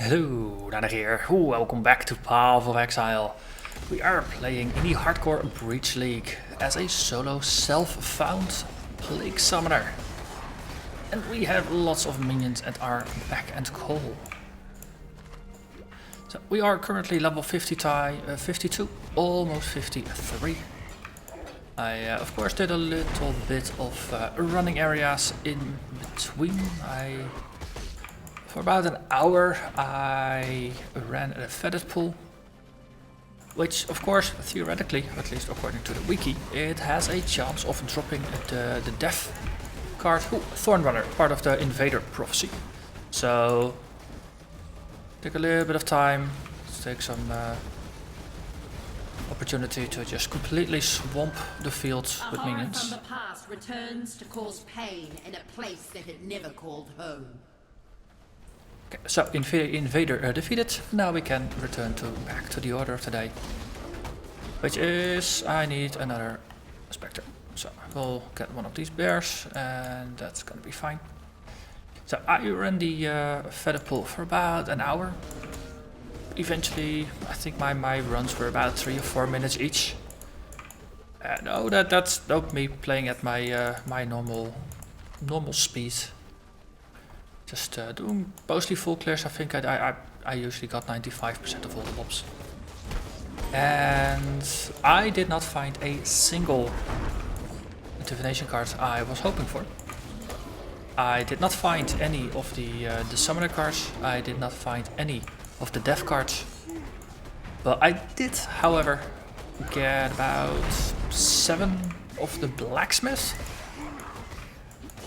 Hello, Narnach here. Welcome back to Path of Exile. We are playing in the Hardcore Breach League as a solo self-found Plague Summoner. And we have lots of minions at our beck and call. So we are currently level 52, almost 53. I of course did a little bit of running areas in between. For about an hour I ran a feathered pool, which of course theoretically, at least according to the wiki, it has a chance of dropping the death card, Thornrunner, part of the Invader prophecy. So take a little bit of time, take some opportunity to just completely swamp the field with minions. From the past returns to cause pain in a place that it never called home. Okay, so Invader defeated. Now we can return back to the order of the day, which is I need another Spectre. So we'll get one of these bears, and that's gonna be fine. So I ran the feather pool for about an hour. Eventually, I think my runs were about 3 or 4 minutes each. No, that's not me playing at my normal speed. Just doing mostly full clears. I think I usually got 95% of all the mobs. And I did not find a single divination card I was hoping for. I did not find any of the summoner cards. I did not find any of the death cards. But I did, however, get about 7 of the blacksmith,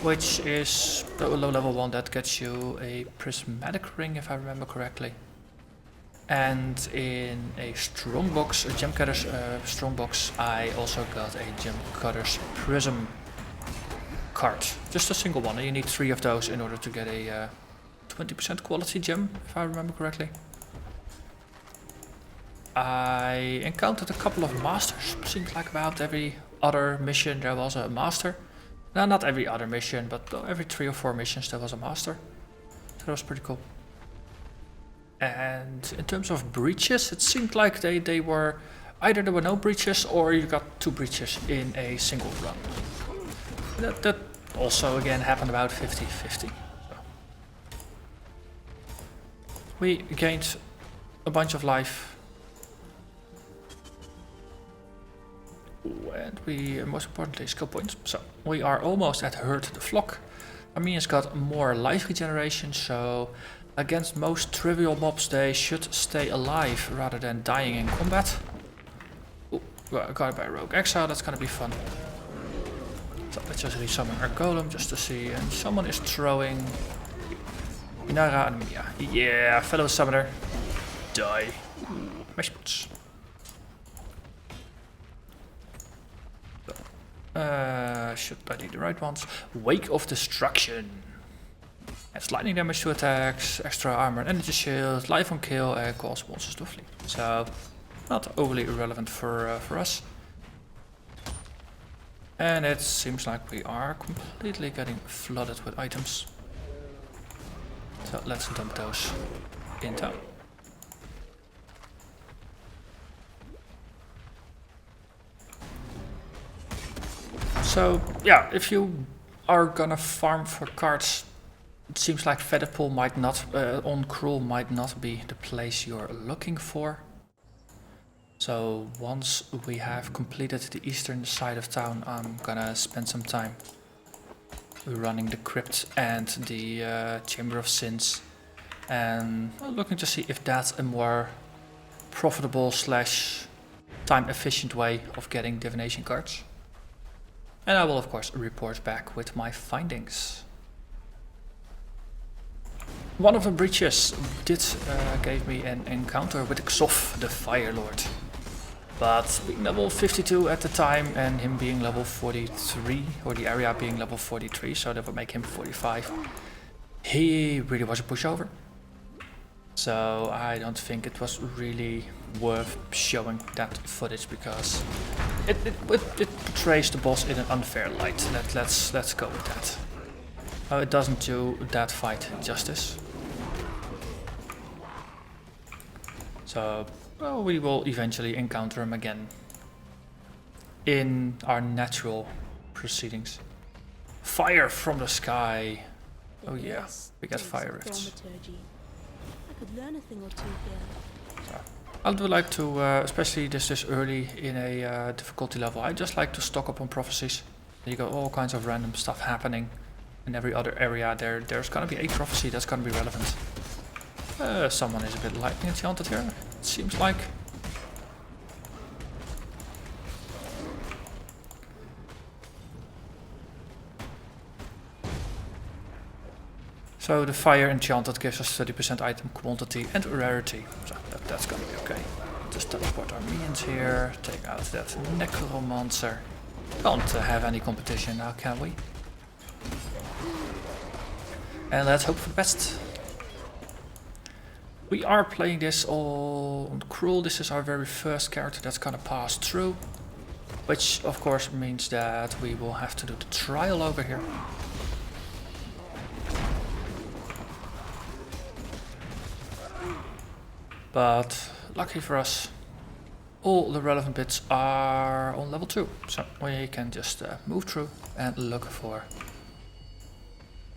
which is the low level one that gets you a prismatic ring, if I remember correctly. And in a strongbox, a gem cutter's strongbox, I also got a gem cutter's prism card. Just a single one, and you need 3 of those in order to get a 20% quality gem, if I remember correctly. I encountered a couple of masters. Seems like about every other mission there was a master. No, not every other mission, but every 3 or 4 missions there was a master. So that was pretty cool. And in terms of breaches, it seemed like they were either there were no breaches or you got 2 breaches in a single run. That also again happened about 50-50. So we gained a bunch of life. And we, most importantly, skill points. So we are almost at Herd the Flock. Our minions got more life regeneration, so against most trivial mobs they should stay alive rather than dying in combat. Ooh, got it by Rogue Exile, that's gonna be fun. So let's just resummon our golem just to see, and someone is throwing Inara and Mia. Yeah, fellow summoner. Die. Mesh boots. Should I need the right ones? Wake of Destruction. Adds lightning damage to attacks, extra armor and energy shield, life on kill, and cause monsters to flee. So, not overly irrelevant for us. And it seems like we are completely getting flooded with items. So let's dump those in town. So yeah, if you are gonna farm for cards, it seems like Featherpool might not, on Cruel might not be the place you're looking for. So once we have completed the eastern side of town, I'm gonna spend some time running the Crypt and the Chamber of Sins, and looking to see if that's a more profitable / time efficient way of getting divination cards. And I will of course report back with my findings. One of the breaches gave me an encounter with Xof, the Fire Lord. But being level 52 at the time and him being level 43, or the area being level 43, so that would make him 45, he really was a pushover. So I don't think it was really worth showing that footage because it portrays the boss in an unfair light. Let's go with that. It doesn't do that fight justice. So well, we will eventually encounter him again in our natural proceedings. Fire from the sky. Oh yeah, Yes, we get thanks, fire rifts. thaumaturgy. I could learn a thing or two here. So, I would like to, especially this early in a difficulty level, I just like to stock up on prophecies. You got all kinds of random stuff happening in every other area. There's gonna be a prophecy that's gonna be relevant. Someone is a bit lightning enchanted here, it seems like. So the fire enchanted gives us 30% item quantity and rarity, so that's gonna be okay. Just teleport our minions here, take out that necromancer. Can't have any competition now, can we? And let's hope for the best. We are playing this all on Cruel. This is our very first character that's gonna pass through, which of course means that we will have to do the trial over here. But lucky for us, all the relevant bits are on level 2, so we can just move through and look for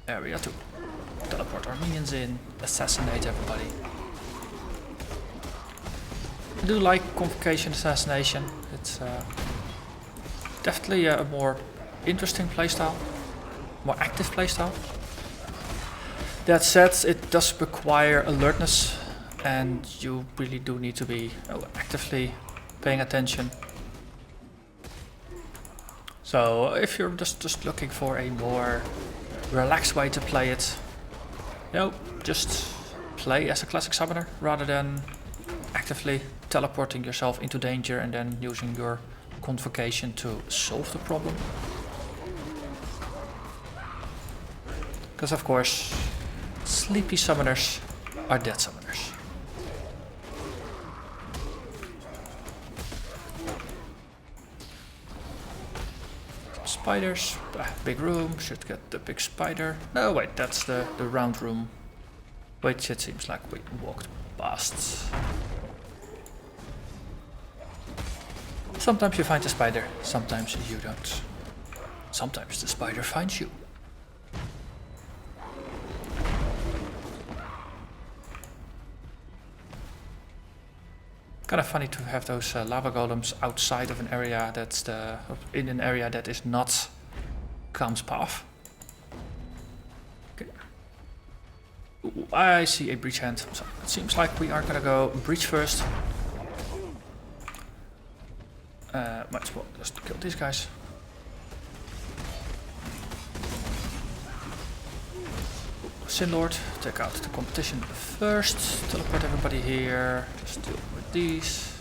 area 2. Teleport our minions in, assassinate everybody. I do like Convocation Assassination, it's definitely a more interesting playstyle, more active playstyle. That said, it does require alertness, and you really do need to be actively paying attention. So if you're just looking for a more relaxed way to play it, just play as a classic summoner rather than actively teleporting yourself into danger and then using your convocation to solve the problem. Because of course, sleepy summoners are dead summoners. Spiders, big room, should get the big spider. No wait, that's the round room, which it seems like we walked past. Sometimes you find a spider, sometimes you don't. Sometimes the spider finds you. Kind of funny to have those lava golems outside of an area that's in an area that is not Kam's path. Okay. Ooh, I see a breach hand, so it seems like we are gonna go breach first. Might as well just kill these guys. Sin Lord, take out the competition first. Teleport everybody here. Just deal with these.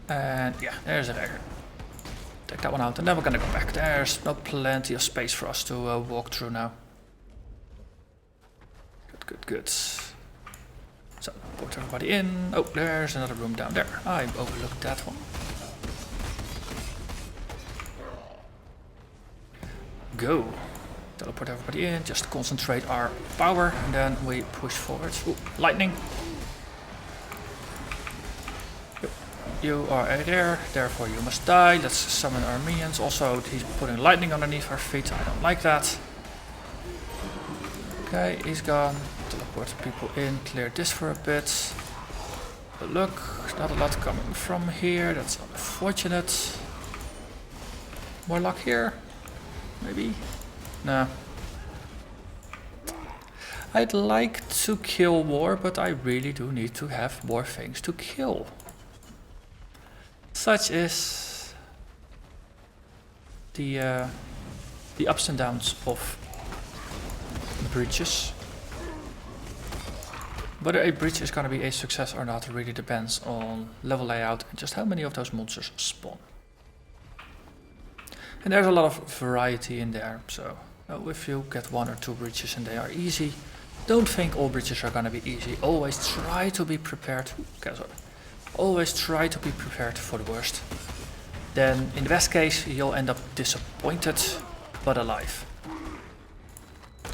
And yeah, there's a dagger. Take that one out, and then we're gonna go back. There's no plenty of space for us to walk through now. Good. So, put everybody in. Oh, there's another room down there. I overlooked that one. Go. Teleport everybody in, just concentrate our power, and then we push forward. Ooh, lightning. You are there, therefore you must die. Let's summon our minions. Also, he's putting lightning underneath our feet. I don't like that. Okay, he's gone. Teleport people in, clear this for a bit. But look, not a lot coming from here. That's unfortunate. More luck here? Maybe? No. I'd like to kill more, but I really do need to have more things to kill. Such as the ups and downs of breaches. Whether a breach is going to be a success or not really depends on level layout and just how many of those monsters spawn. And there's a lot of variety in there, so if you get 1 or 2 breaches and they are easy, don't think all breaches are going to be easy. Always try to be prepared. Okay, sorry. Always try to be prepared for the worst. then in the best case you'll end up disappointed but alive.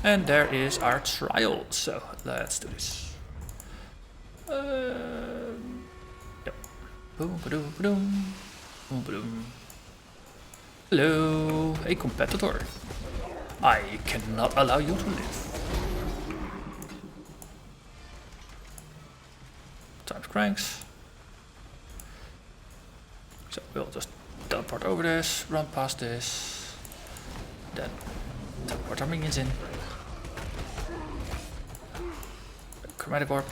And there is our trial, so let's do this. Yep. Boom, ba-doom, ba-doom. Boom, ba-doom. Hello, a competitor. I cannot allow you to live. Times cranks. So we'll just teleport over this, run past this, then teleport our minions in. Chromatic orb.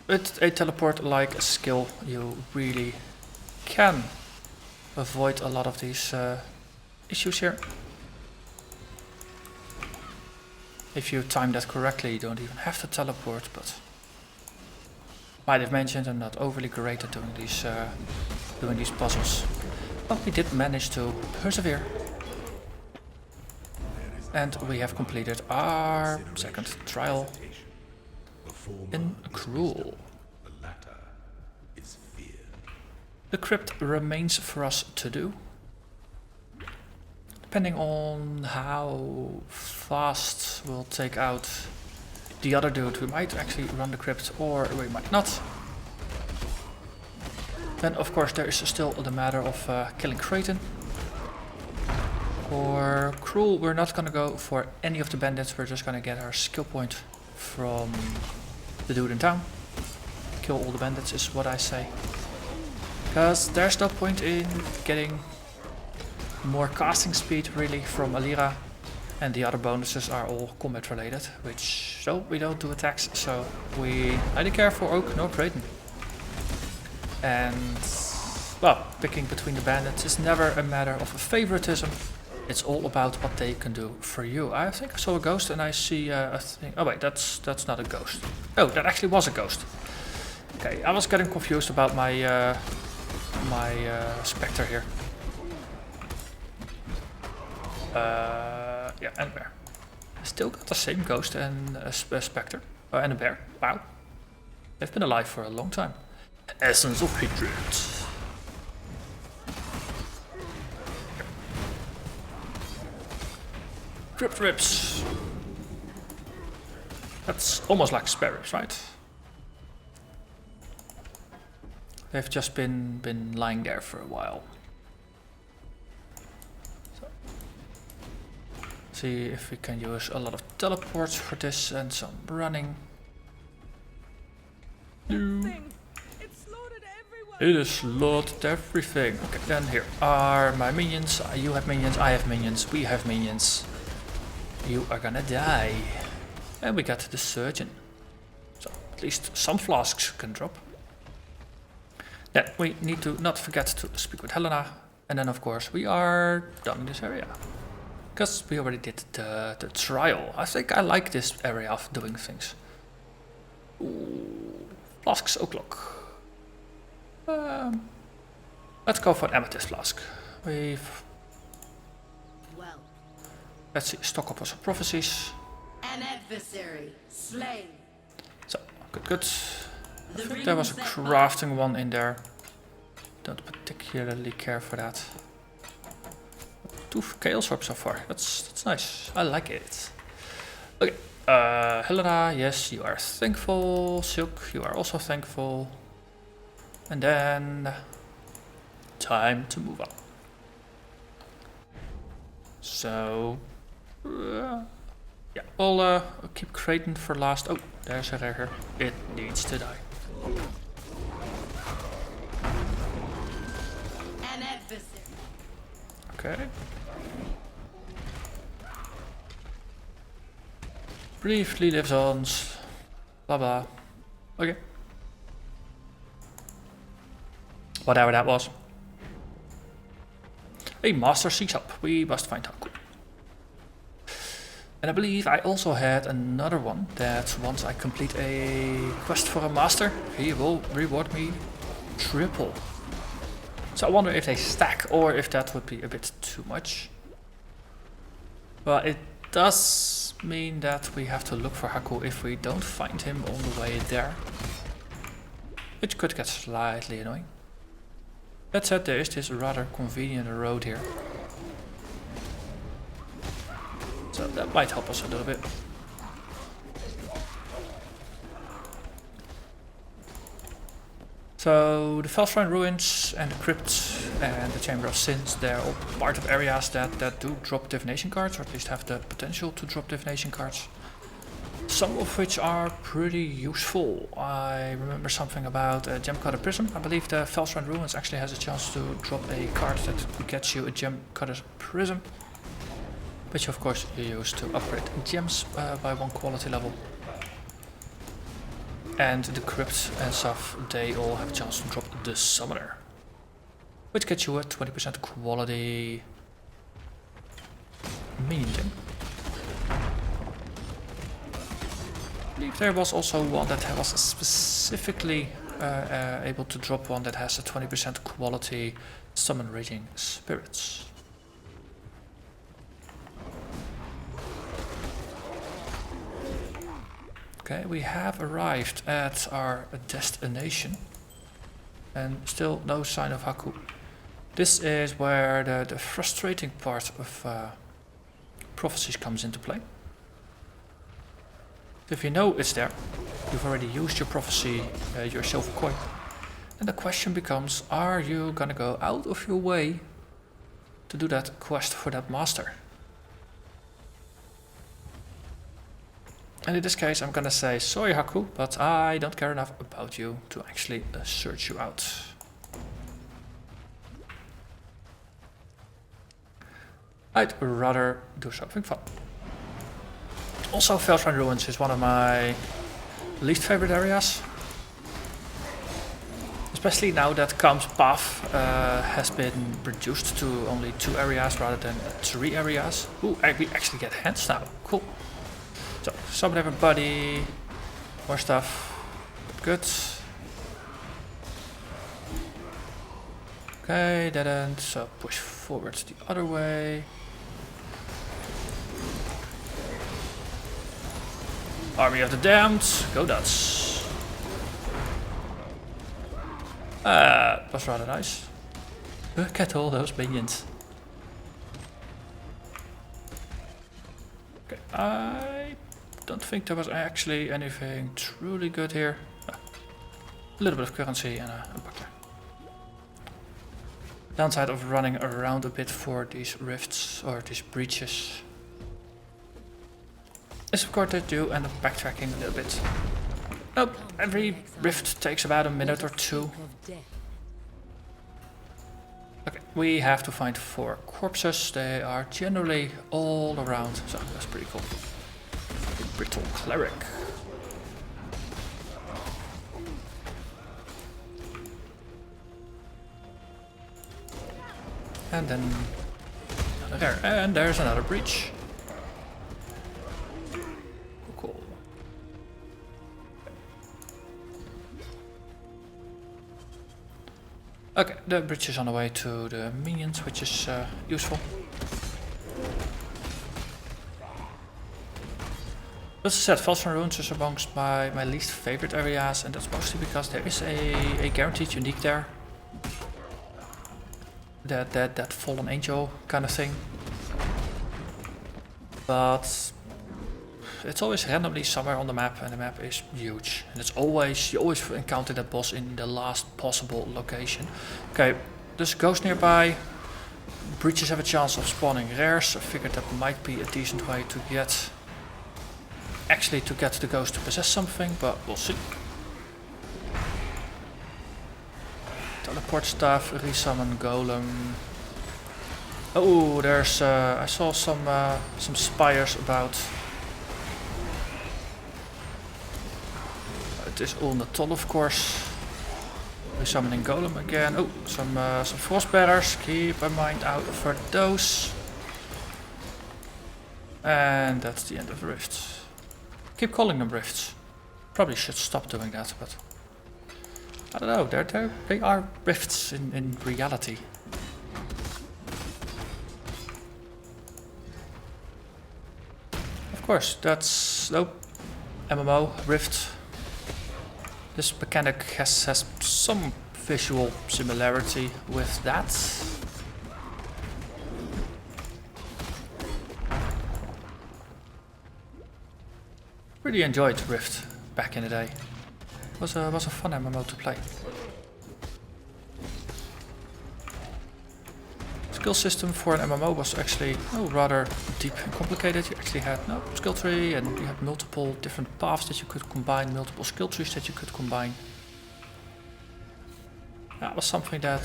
With a teleport-like skill, you really can avoid a lot of these issues here. If you time that correctly, you don't even have to teleport, but might have mentioned I'm not overly great at doing these puzzles. But we did manage to persevere. And we have completed our second trial in Cruel. The crypt remains for us to do. Depending on how fast we'll take out the other dude, we might actually run the crypt or we might not. Then of course there is still the matter of killing Kraton. For Cruel we're not gonna go for any of the bandits, we're just gonna get our skill point from the dude in town. Kill all the bandits is what I say. Because there's no point in getting more casting speed really from Alira, and the other bonuses are all combat related, which so we don't do attacks, so we neither care for Oak nor Kraton. And well, picking between the bandits is never a matter of favoritism, it's all about what they can do for you. I think I saw a ghost and I see a thing. Oh wait, that's not a ghost. Oh, that actually was a ghost. Okay, I was getting confused about my Spectre here. Yeah, and a bear. I still got the same ghost and a Spectre. And a bear. Wow. They've been alive for a long time. Essence of Hatred. Crypt Rips. That's almost like spare ribs, right? They've just been lying there for a while. So, see if we can use a lot of teleports for this and some running. It has slaughtered everything. Okay, then here are my minions. You have minions, I have minions, we have minions. You are gonna die. And we got the surgeon. So at least some flasks can drop. Then we need to not forget to speak with Helena. And then of course we are done in this area. Because we already did the trial. I think I like this area of doing things. Ooh, flasks o'clock. Let's go for an amethyst flask. Let's see, stock up on some prophecies. An adversary slain. So, good. I think there was a crafting one in there. Don't particularly care for that. 2 chaos orbs so far. That's nice. I like it. Okay. Helena, yes, you are thankful. Silk, you are also thankful. And then time to move on. So yeah, I'll keep Kraton for last. Oh, there's a rare. It needs to die. An adversary. Okay. Briefly lives on. Blah blah. Okay. Whatever that was. A master seeks help. We must find her. Cool. And I believe I also had another one that once I complete a quest for a master, he will reward me triple. So I wonder if they stack or if that would be a bit too much. Well, it does mean that we have to look for Haku if we don't find him on the way there. Which could get slightly annoying. That said, there is this rather convenient road here. So that might help us a little bit. So the Felshrine Ruins and the Crypt and the Chamber of Sins, they're all part of areas that do drop divination cards, or at least have the potential to drop divination cards. Some of which are pretty useful. I remember something about a Gem Cutter Prism. I believe the Felshrine Ruins actually has a chance to drop a card that gets you a Gem Cutter Prism, which of course you use to upgrade gems by 1 quality level. And the Crypt and stuff, they all have a chance to drop the Summoner, which gets you a 20% quality Minion gem. I believe there was also one that was specifically able to drop one that has a 20% quality Summon Raging Spirits. Okay, we have arrived at our destination and still no sign of Haku. This is where the frustrating part of prophecies comes into play. If you know it's there, you've already used your prophecy, your silver coin, and the question becomes, are you gonna go out of your way to do that quest for that master? And in this case I'm gonna say, sorry Haku, but I don't care enough about you to actually search you out. I'd rather do something fun. Also, Felshrine Ruins is one of my least favorite areas. Especially now that Calm's path has been reduced to only 2 areas rather than 3 areas. Ooh, we actually get hands now. Cool. So, summon everybody, more stuff, good. Okay, dead end, so push forward the other way. Army of the Damned, go nuts. Was rather nice. Look at all those minions. Okay, I don't think there was actually anything truly good here. A little bit of currency and a buckler. Downside of running around a bit for these rifts or these breaches is of course that you end up backtracking a little bit. Nope, every rift takes about a minute or 2. Okay, we have to find 4 corpses. They are generally all around, so that's pretty cool. Brittle Cleric. And then there, and there's another breach. Cool. Okay, the bridge is on the way to the minions, which is useful. As I said, Felshrine Ruins is amongst my least favorite areas, and that's mostly because there is a guaranteed unique there. That fallen angel kind of thing. But it's always randomly somewhere on the map, and the map is huge. And it's always, you always encounter that boss in the last possible location. Okay, there's a ghost nearby. Breaches have a chance of spawning rares. I figured that might be a decent way to get the ghost to possess something, but we'll see. Teleport stuff, resummon golem. Oh, there's I saw some spires about. It is all Natol, of course. Resummoning golem again. Oh, some frost bearers. Keep in mind out for those. And that's the end of the rifts. Keep calling them rifts. Probably should stop doing that, but I don't know. They are rifts in reality. Of course, that's nope. MMO Rift. This mechanic has some visual similarity with that. Really enjoyed Rift back in the day. Was a fun MMO to play. Skill system for an MMO was actually rather deep and complicated. You actually had no skill tree, and you had multiple different paths that you could combine, multiple skill trees that you could combine. That was something that,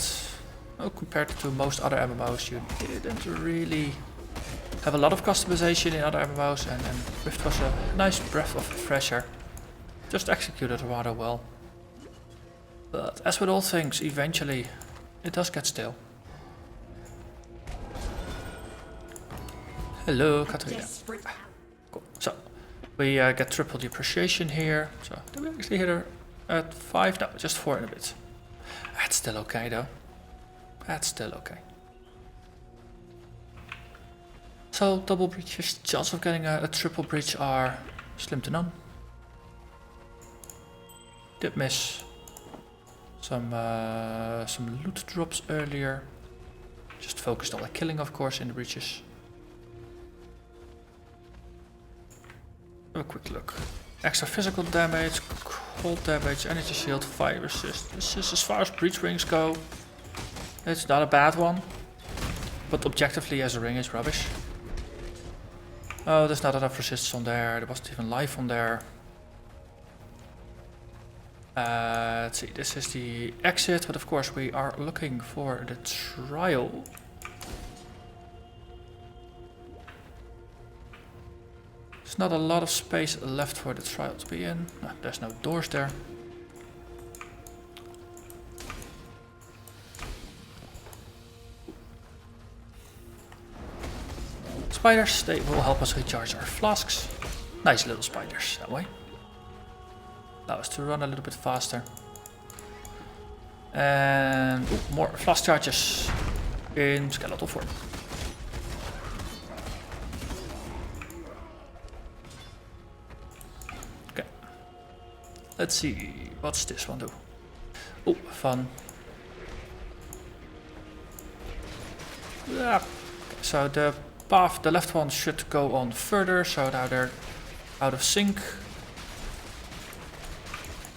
compared to most other MMOs, you didn't really have a lot of customization in other MMOs, and Rift was a nice breath of fresh air. Just executed rather well. But as with all things, eventually it does get stale. Hello, Katarina. Cool. So, we get triple the appreciation here. So, did we actually hit her at 5? No, just 4 and a bit. That's still okay though. That's still okay. So, double breaches, chances of getting a triple breach are slim to none. Did miss some loot drops earlier. Just focused on the killing, of course, in the breaches. Have a quick look. Extra physical damage, cold damage, energy shield, fire resist. This is as far as breach rings go. It's not a bad one. But objectively as a ring is rubbish. Oh, there's not enough resists on there. There wasn't even life on there. Let's see, this is the exit, but of course we are looking for the trial. There's not a lot of space left for the trial to be in. No, there's no doors there. Spiders, they will help us recharge our flasks. Nice little spiders that way. Allow us to run a little bit faster. And more flask charges in skeletal form. Okay. Let's see, what's this one do? Oh, fun. Yeah. Okay, so the path, the left one should go on further, so now they're out of sync.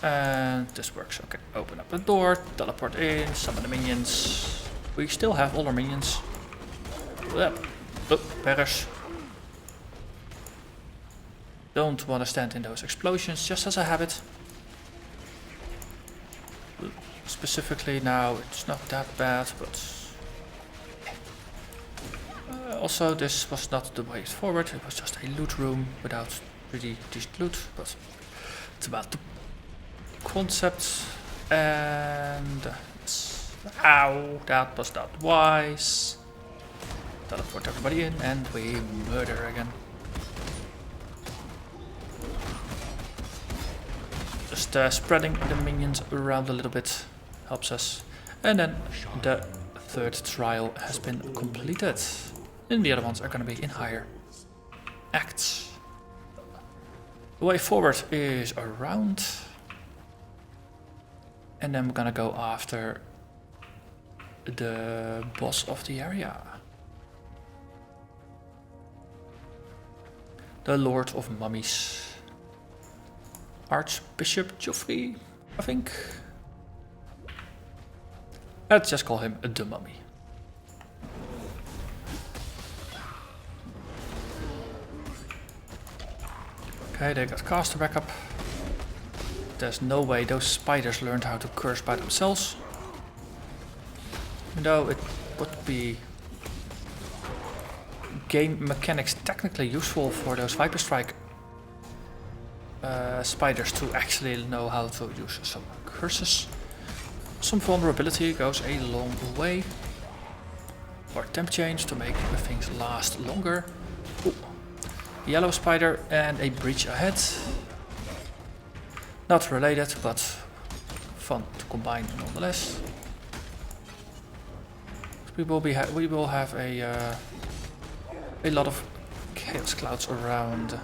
And this works. Okay, open up the door, teleport in, summon the minions. We still have all our minions. Oh, perish. Don't want to stand in those explosions, just as a habit. Specifically now, it's not that bad, but... also, this was not the way forward. It was just a loot room without really decent loot, but it's about the concept. And ow, that was not wise. Teleport everybody in, and we murder again. Just spreading the minions around a little bit helps us. And then the third trial has been completed. And the other ones are going to be in higher acts. The way forward is around. And then we're going to go after the boss of the area. The Lord of Mummies. Archbishop Geoffrey, I think. Let's just call him the Mummy. Okay, they got caster backup. There's no way those spiders learned how to curse by themselves. Even though it would be game mechanics technically useful for those Viper Strike spiders to actually know how to use some curses. Some vulnerability goes a long way. Or temp change to make things last longer. Ooh. Yellow spider and a breach ahead. Not related, but fun to combine nonetheless. We will have a lot of chaos clouds around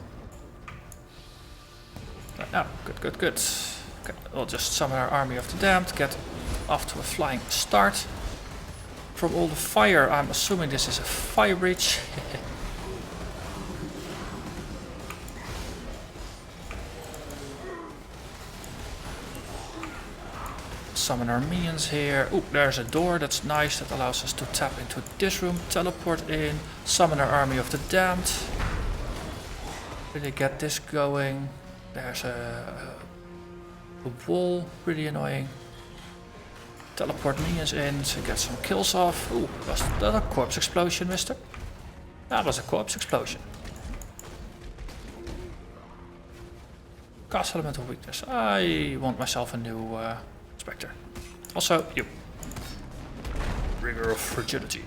Right now, good. Okay, we'll just summon our army of the damned, get off to a flying start. From all the fire, I'm assuming this is a fire breach. Summon our minions here. Ooh, there's a door, that's nice, that allows us to tap into this room, teleport in, summon our army of the damned. Really get this going. There's a wall, really annoying. Teleport minions in to get some kills off. Ooh, was that a corpse explosion, mister? That was a corpse explosion. Cast elemental weakness. I want myself a new Spectre. Also, you. Ringer of Fragility.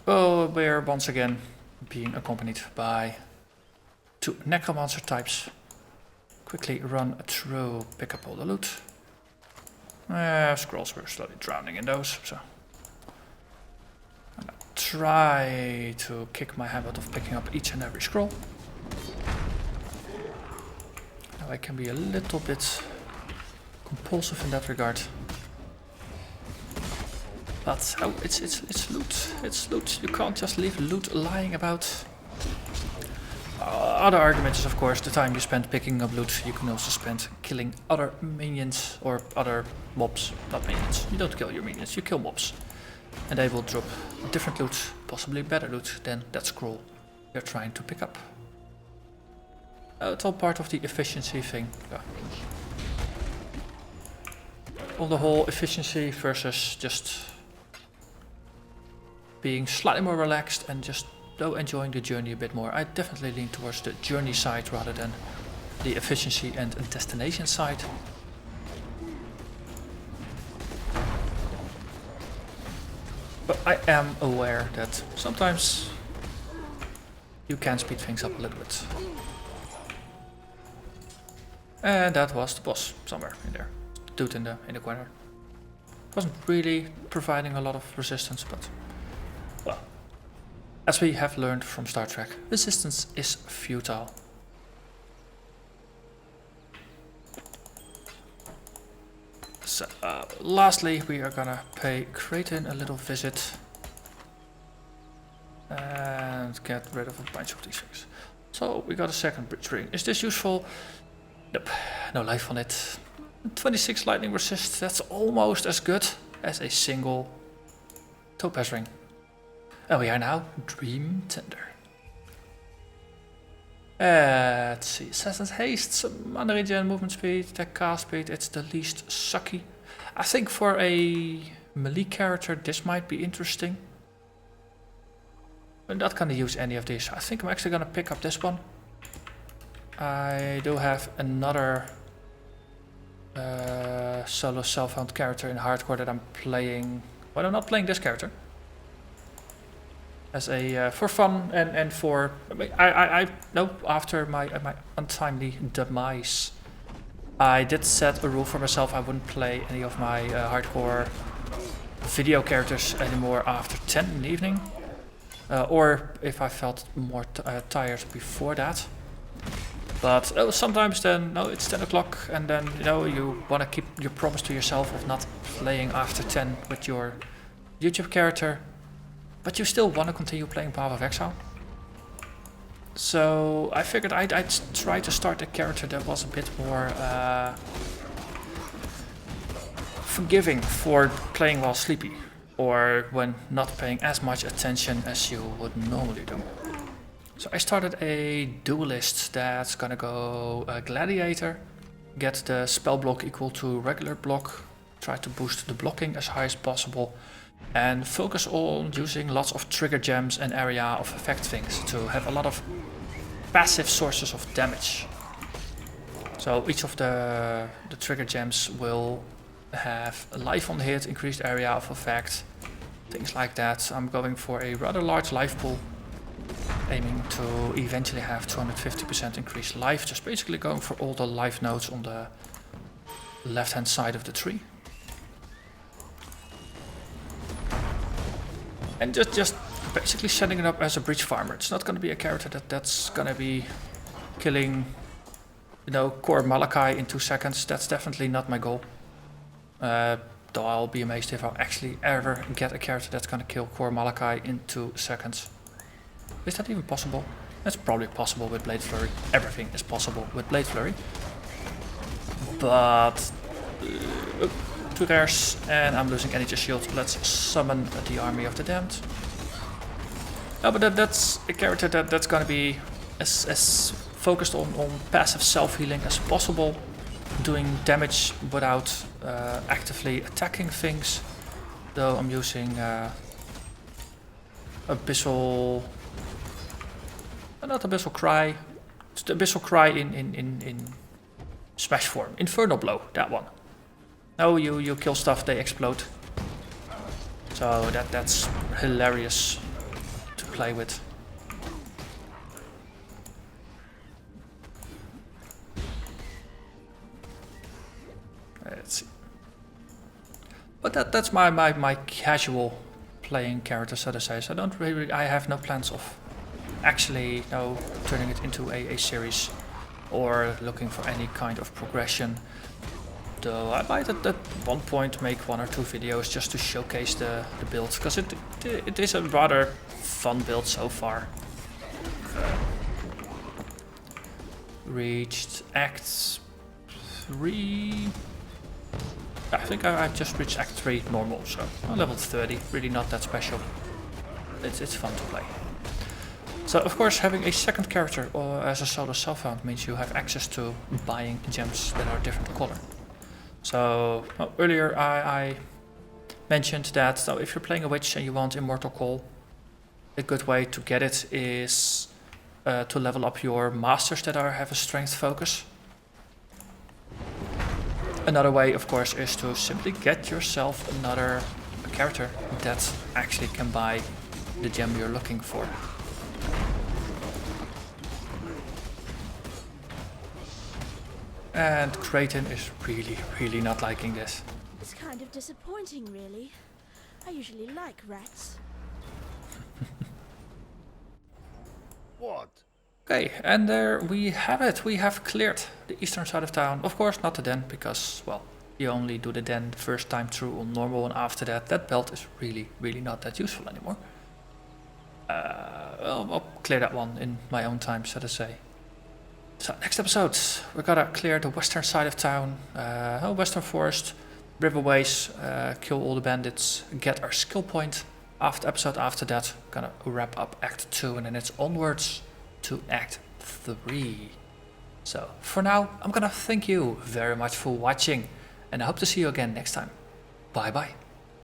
Oh, we're once again being accompanied by 2 Necromancer types. Quickly run through, pick up all the loot. Scrolls, we're slowly drowning in those, so... I'm gonna try to kick my habit of picking up each and every scroll. Now I can be a little bit compulsive in that regard. But oh, it's loot. It's loot. You can't just leave loot lying about. Other argument is, of course, the time you spend picking up loot, you can also spend killing other minions or other mobs. Not minions. You don't kill your minions, you kill mobs. And they will drop different loot, possibly better loot than that scroll you're trying to pick up. It's all part of the efficiency thing. Yeah. On the whole, efficiency versus just being slightly more relaxed and just enjoying the journey a bit more. I definitely lean towards the journey side rather than the efficiency and destination side. But I am aware that sometimes you can speed things up a little bit. And that was the boss somewhere in there. Dude in the corner. Wasn't really providing a lot of resistance, but well, as we have learned from Star Trek, resistance is futile. So, lastly, we are gonna pay Kraton a little visit and get rid of a bunch of these things. So we got a second bridge ring. Is this useful? Nope, no life on it. 26 lightning resist, that's almost as good as a single topaz ring. And we are now Dream Tender. Let's see, Assassin's Haste, some mana regen, movement speed, attack cast speed, it's the least sucky. I think for a melee character this might be interesting. I'm not gonna use any of these. I think I'm actually gonna pick up this one. I do have another solo self-found character in hardcore that I'm playing. Well, I'm not playing this character. As a for fun and for I no, after my untimely demise, I did set a rule for myself. I wouldn't play any of my hardcore video characters anymore after 10 in the evening, or if I felt more tired before that. But sometimes then, no, it's 10 o'clock and then, you know, you want to keep your promise to yourself of not playing after 10 with your YouTube character, but you still want to continue playing Path of Exile. So I figured I'd try to start a character that was a bit more forgiving for playing while sleepy, or when not paying as much attention as you would normally do. So I started a duelist that's gonna go Gladiator, get the spell block equal to regular block, try to boost the blocking as high as possible, and focus on using lots of trigger gems and area of effect things to have a lot of passive sources of damage. So each of the trigger gems will have a life on hit, increased area of effect, things like that. I'm going for a rather large life pool, aiming to eventually have 250% increased life, just basically going for all the life nodes on the left hand side of the tree. And just basically setting it up as a breach farmer. It's not going to be a character that's going to be killing, you know, core Malachi in 2 seconds. That's definitely not my goal. Though I'll be amazed if I'll actually ever get a character that's going to kill core Malachi in 2 seconds. Is that even possible? That's probably possible with Blade Flurry. Everything is possible with Blade Flurry. But 2 rares and I'm losing energy shield. Let's summon the Army of the Damned. Oh, but that's a character that's gonna be as focused on passive self-healing as possible, doing damage without actively attacking things. Though I'm using Abyssal, not Abyssal Cry, it's the Abyssal Cry in Smash form. Infernal Blow, that one. No, you kill stuff, they explode. So that's hilarious to play with. Let's see. But that's my casual playing character, so to say. So I have no plans of actually, you know, turning it into a series or looking for any kind of progression. Though I might at one point make 1 or 2 videos just to showcase the build, because it is a rather fun build so far. Reached Act 3. I think I've just reached Act 3 normal, so I'm level 30, really not that special. It's fun to play. So of course having a second character or as a solo self-found means you have access to buying gems that are different color. So earlier I mentioned that so if you're playing a witch and you want Immortal Call, a good way to get it is to level up your masters that have a strength focus. Another way, of course, is to simply get yourself another character that actually can buy the gem you're looking for. And Creighton is really not liking this. It's kind of disappointing, really. I usually like rats. What? Okay, and there we have it. We have cleared the eastern side of town. Of course, not the den, because, well, you only do the den first time through on normal, and after that, that belt is really not that useful anymore. I'll clear that one in my own time, so to say. So, next episode, we're gonna clear the western side of town, western forest, riverways, kill all the bandits, get our skill point. Episode after that, gonna wrap up Act 2, and then it's onwards to Act 3. So, for now, I'm gonna thank you very much for watching, and I hope to see you again next time. Bye bye.